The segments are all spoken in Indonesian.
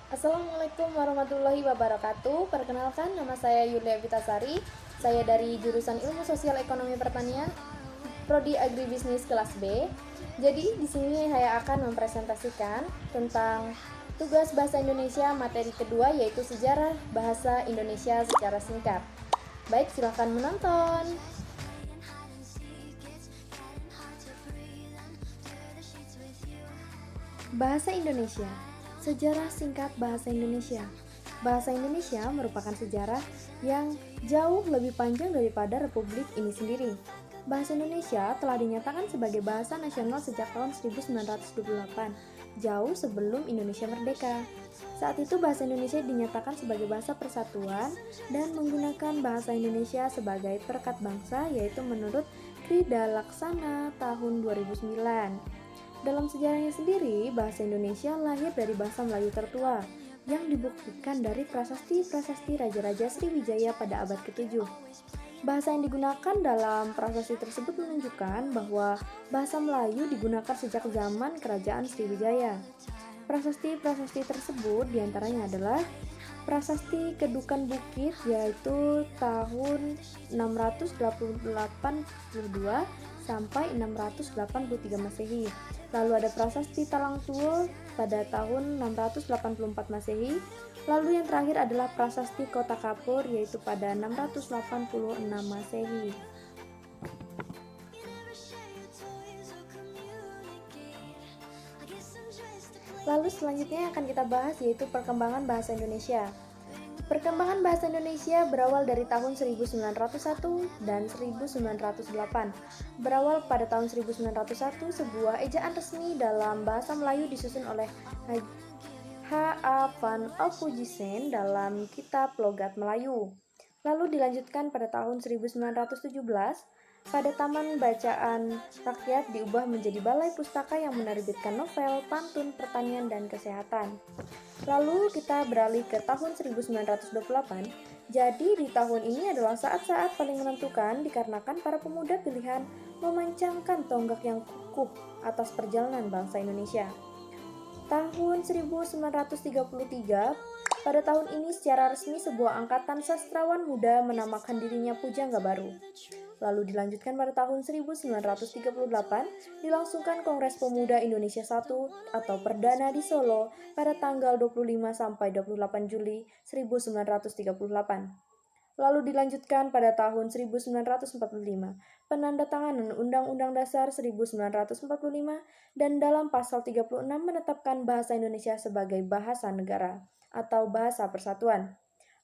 Assalamualaikum warahmatullahi wabarakatuh. Perkenalkan, nama saya Yulia Vitasari. Saya dari jurusan Ilmu Sosial Ekonomi Pertanian, Prodi Agribisnis kelas B. Jadi di sini saya akan mempresentasikan tentang tugas bahasa Indonesia materi kedua, yaitu sejarah bahasa Indonesia secara singkat. Baik, silakan menonton. Bahasa Indonesia. Sejarah singkat bahasa Indonesia. Bahasa Indonesia merupakan sejarah yang jauh lebih panjang daripada Republik ini sendiri. Bahasa Indonesia telah dinyatakan sebagai bahasa nasional sejak tahun 1928, jauh sebelum Indonesia merdeka. Saat itu bahasa Indonesia dinyatakan sebagai bahasa persatuan dan menggunakan bahasa Indonesia sebagai perekat bangsa, yaitu menurut Krida Laksana tahun 2009. Dalam sejarahnya sendiri, bahasa Indonesia lahir dari bahasa Melayu tertua yang dibuktikan dari prasasti-prasasti Raja-Raja Sriwijaya pada abad ke-7. Bahasa yang digunakan dalam prasasti tersebut menunjukkan bahwa bahasa Melayu digunakan sejak zaman Kerajaan Sriwijaya. Prasasti-prasasti tersebut diantaranya adalah Prasasti Kedukan Bukit, yaitu tahun 682 sampai 683 Masehi. Lalu ada Prasasti Talang Tuo pada tahun 684 Masehi. Lalu yang terakhir adalah Prasasti Kota Kapur, yaitu pada 686 Masehi. Lalu selanjutnya yang akan kita bahas yaitu perkembangan bahasa Indonesia. Perkembangan bahasa Indonesia berawal dari tahun 1901 dan 1908. Berawal pada tahun 1901, sebuah ejaan resmi dalam bahasa Melayu disusun oleh H.A. van Ophuijsen dalam Kitab Logat Melayu. Lalu dilanjutkan pada tahun 1917, pada Taman Bacaan Rakyat diubah menjadi Balai Pustaka yang menerbitkan novel, pantun, pertanian, dan kesehatan. Lalu kita beralih ke tahun 1928. Jadi di tahun ini adalah saat-saat paling menentukan dikarenakan para pemuda pilihan memancangkan tonggak yang kukuh atas perjalanan bangsa Indonesia. Tahun 1933, pada tahun ini secara resmi sebuah angkatan sastrawan muda menamakan dirinya Pujangga Baru. Lalu dilanjutkan pada tahun 1938, dilangsungkan Kongres Pemuda Indonesia I atau Perdana di Solo pada tanggal 25 sampai 28 Juli 1938. Lalu dilanjutkan pada tahun 1945, penandatanganan Undang-Undang Dasar 1945 dan dalam pasal 36 menetapkan bahasa Indonesia sebagai bahasa negara atau bahasa persatuan.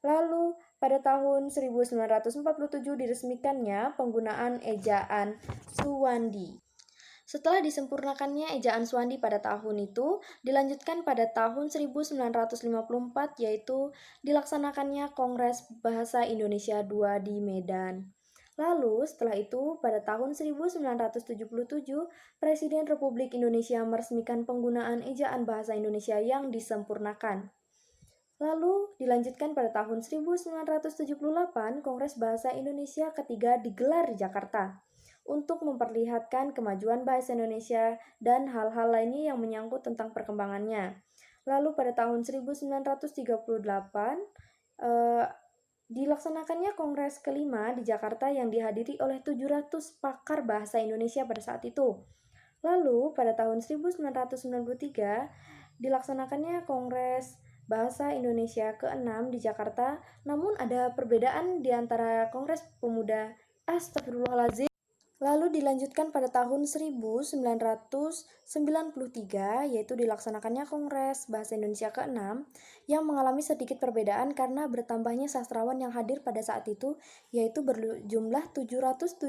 Lalu pada tahun 1947 diresmikannya penggunaan ejaan Suwandi. Setelah disempurnakannya ejaan Suwandi pada tahun itu, dilanjutkan pada tahun 1954, yaitu dilaksanakannya Kongres Bahasa Indonesia II di Medan. Lalu setelah itu pada tahun 1977, Presiden Republik Indonesia meresmikan penggunaan ejaan bahasa Indonesia yang disempurnakan. Lalu dilanjutkan pada tahun 1978, Kongres Bahasa Indonesia ketiga digelar di Jakarta untuk memperlihatkan kemajuan bahasa Indonesia dan hal-hal lainnya yang menyangkut tentang perkembangannya. Lalu pada tahun 1938, dilaksanakannya Kongres kelima di Jakarta yang dihadiri oleh 700 pakar bahasa Indonesia pada saat itu. Lalu pada tahun 1993, dilaksanakannya Kongres Bahasa Indonesia ke-6 di Jakarta, namun ada perbedaan di antara Kongres Pemuda Astagfirullahaladzim. Lalu dilanjutkan pada tahun 1993, yaitu dilaksanakannya Kongres Bahasa Indonesia ke-6 yang mengalami sedikit perbedaan karena bertambahnya sastrawan yang hadir pada saat itu, yaitu berjumlah 770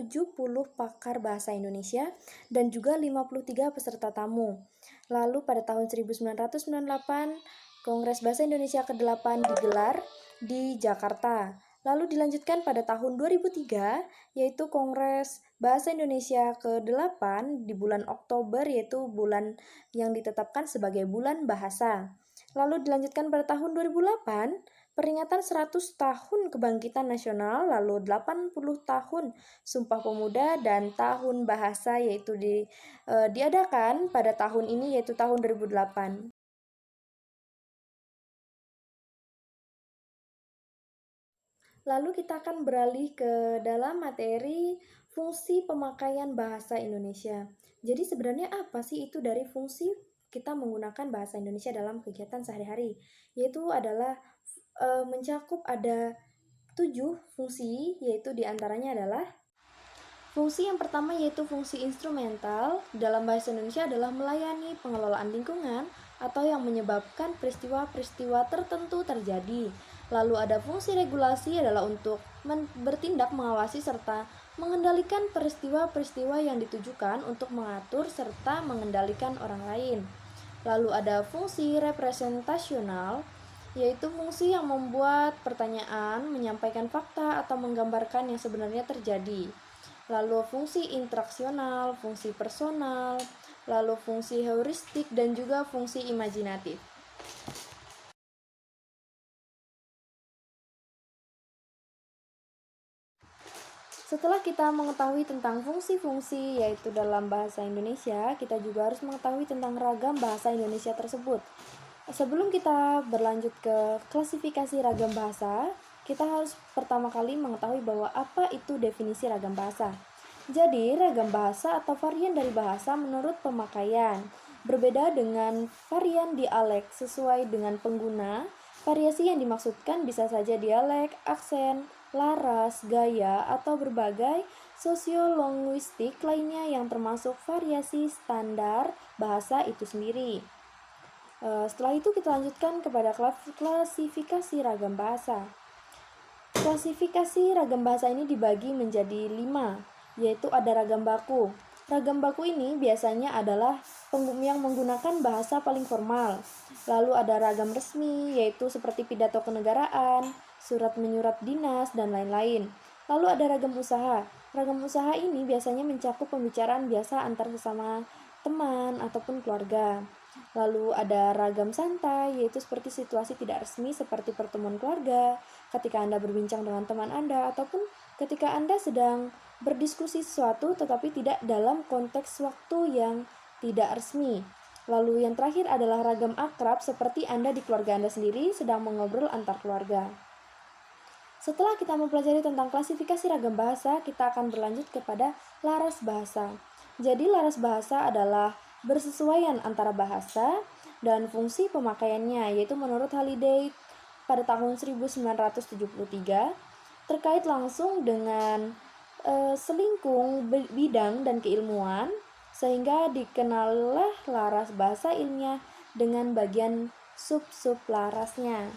pakar bahasa Indonesia dan juga 53 peserta tamu. Lalu pada tahun 1998, Kongres Bahasa Indonesia ke-8 digelar di Jakarta. Lalu dilanjutkan pada tahun 2003, yaitu Kongres Bahasa Indonesia ke-8 di bulan Oktober, yaitu bulan yang ditetapkan sebagai bulan bahasa. Lalu dilanjutkan pada tahun 2008, peringatan 100 tahun kebangkitan nasional, lalu 80 tahun Sumpah Pemuda dan tahun bahasa, yaitu diadakan pada tahun ini, yaitu tahun 2008. Lalu kita akan beralih ke dalam materi fungsi pemakaian bahasa Indonesia. Jadi sebenarnya apa sih itu dari fungsi kita menggunakan bahasa Indonesia dalam kegiatan sehari-hari? Yaitu adalah mencakup ada 7 fungsi, yaitu diantaranya adalah fungsi yang pertama yaitu fungsi instrumental dalam bahasa Indonesia adalah melayani pengelolaan lingkungan atau yang menyebabkan peristiwa-peristiwa tertentu terjadi. Lalu ada fungsi regulasi adalah untuk bertindak mengawasi serta mengendalikan peristiwa-peristiwa yang ditujukan untuk mengatur serta mengendalikan orang lain. Lalu ada fungsi representasional yaitu fungsi yang membuat pertanyaan, menyampaikan fakta atau menggambarkan yang sebenarnya terjadi. Lalu fungsi interaksional, fungsi personal, lalu fungsi heuristik, dan juga fungsi imajinatif. Setelah kita mengetahui tentang fungsi-fungsi yaitu dalam bahasa Indonesia, kita juga harus mengetahui tentang ragam bahasa Indonesia tersebut. Sebelum kita berlanjut ke klasifikasi ragam bahasa, kita harus pertama kali mengetahui bahwa apa itu definisi ragam bahasa. Jadi, ragam bahasa atau varian dari bahasa menurut pemakaian. Berbeda dengan varian dialek sesuai dengan pengguna, variasi yang dimaksudkan bisa saja dialek, aksen, laras, gaya, atau berbagai sosiolinguistik lainnya yang termasuk variasi standar bahasa itu sendiri. Setelah itu kita lanjutkan kepada klasifikasi ragam bahasa. Klasifikasi ragam bahasa ini dibagi menjadi 5, yaitu ada ragam baku. Ragam baku ini biasanya adalah yang menggunakan bahasa paling formal. Lalu ada ragam resmi, yaitu seperti pidato kenegaraan, surat menyurat dinas, dan lain-lain. Lalu ada ragam usaha. Ragam usaha ini biasanya mencakup pembicaraan biasa antar sesama teman ataupun keluarga. Lalu ada ragam santai, yaitu seperti situasi tidak resmi seperti pertemuan keluarga, ketika Anda berbincang dengan teman Anda, ataupun ketika Anda sedang berdiskusi sesuatu tetapi tidak dalam konteks waktu yang tidak resmi. Lalu yang terakhir adalah ragam akrab seperti Anda di keluarga Anda sendiri sedang mengobrol antar keluarga. Setelah kita mempelajari tentang klasifikasi ragam bahasa, kita akan berlanjut kepada laras bahasa. Jadi laras bahasa adalah bersesuaian antara bahasa dan fungsi pemakaiannya, yaitu menurut Halliday pada tahun 1973 terkait langsung dengan selingkung bidang dan keilmuan, sehingga dikenallah laras bahasa ilmiah dengan bagian sub-sub larasnya.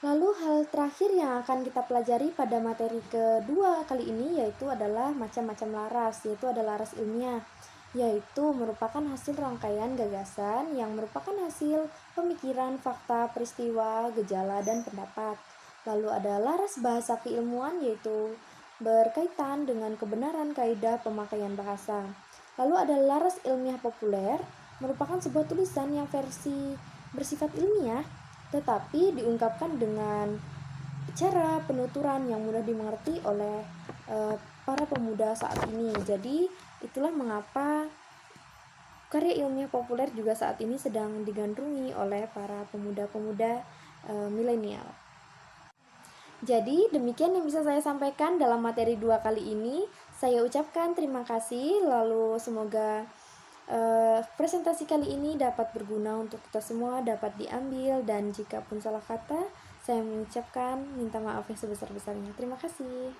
Lalu hal terakhir yang akan kita pelajari pada materi kedua kali ini yaitu adalah macam-macam laras, yaitu ada laras ilmiah, yaitu merupakan hasil rangkaian gagasan yang merupakan hasil pemikiran, fakta, peristiwa, gejala, dan pendapat. Lalu ada laras bahasa keilmuan, yaitu berkaitan dengan kebenaran kaidah pemakaian bahasa. Lalu ada laras ilmiah populer, merupakan sebuah tulisan yang versi bersifat ilmiah tetapi diungkapkan dengan cara penuturan yang mudah dimengerti oleh para pemuda saat ini. Jadi itulah mengapa karya ilmiah populer juga saat ini sedang digandrungi oleh para pemuda-pemuda milenial. Jadi demikian yang bisa saya sampaikan dalam materi 2 kali ini. Saya ucapkan terima kasih, lalu semoga presentasi kali ini dapat berguna untuk kita semua, dapat diambil, dan jika pun salah kata, saya mengucapkan minta maaf yang sebesar-besarnya. Terima kasih.